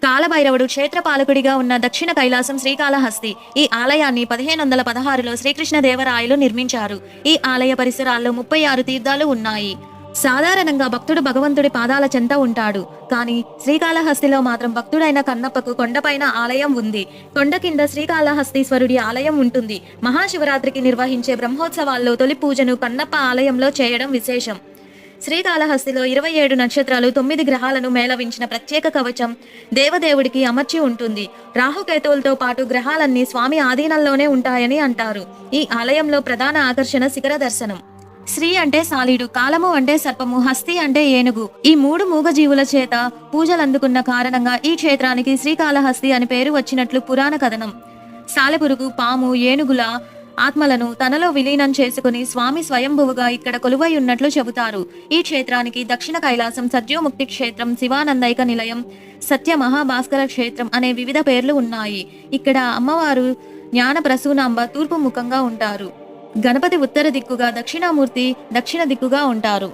కాలభైరవుడు క్షేత్రపాలకుడిగా ఉన్న దక్షిణ కైలాసం శ్రీకాళహస్తి. ఈ ఆలయాన్ని 1516లో శ్రీకృష్ణదేవరాయలు నిర్మించారు. ఈ ఆలయ పరిసరాల్లో 36 తీర్థాలు ఉన్నాయి. సాధారణంగా భక్తుడు భగవంతుడి పాదాల చెంత ఉంటాడు. కానీ శ్రీకాళహస్తిలో మాత్రం భక్తుడైన కన్నప్పకు కొండపైన ఆలయం ఉంది. కొండ కింద శ్రీకాళహస్తీశ్వరుడి ఆలయం ఉంటుంది. మహాశివరాత్రికి నిర్వహించే బ్రహ్మోత్సవాల్లో తొలి పూజను కన్నప్ప ఆలయంలో చేయడం విశేషం. శ్రీకాళహస్తిలో 27 నక్షత్రాలు 9 గ్రహాలను మేళవించిన ప్రత్యేక కవచం దేవదేవుడికి అమర్చి ఉంటుంది. రాహుకేతువులతో పాటు గ్రహాలన్నీ స్వామి ఆధీనంలోనే ఉంటాయని అంటారు. ఈ ఆలయంలో ప్రధాన ఆకర్షణ శిఖర దర్శనం. శ్రీ అంటే సాలీడు, కాలము అంటే సర్పము, హస్తి అంటే ఏనుగు. ఈ 3 మూగజీవుల చేత పూజలందుకున్న కారణంగా ఈ క్షేత్రానికి శ్రీకాళహస్తి అని పేరు వచ్చినట్లు పురాణ కథనం. సాలెపురుగు, పాము, ఏనుగుల ఆత్మలను తనలో విలీనం చేసుకుని స్వామి స్వయంభువుగా ఇక్కడ కొలువై ఉన్నట్లు చెబుతారు. ఈ క్షేత్రానికి దక్షిణ కైలాసం, సద్యోముక్తి క్షేత్రం, శివానందైక నిలయం, సత్య మహాభాస్కర క్షేత్రం అనే వివిధ పేర్లు ఉన్నాయి. ఇక్కడ అమ్మవారు జ్ఞాన ప్రసూనాంబ తూర్పు ముఖంగా ఉంటారు. గణపతి ఉత్తర దిక్కుగా, దక్షిణామూర్తి దక్షిణ దిక్కుగా ఉంటారు.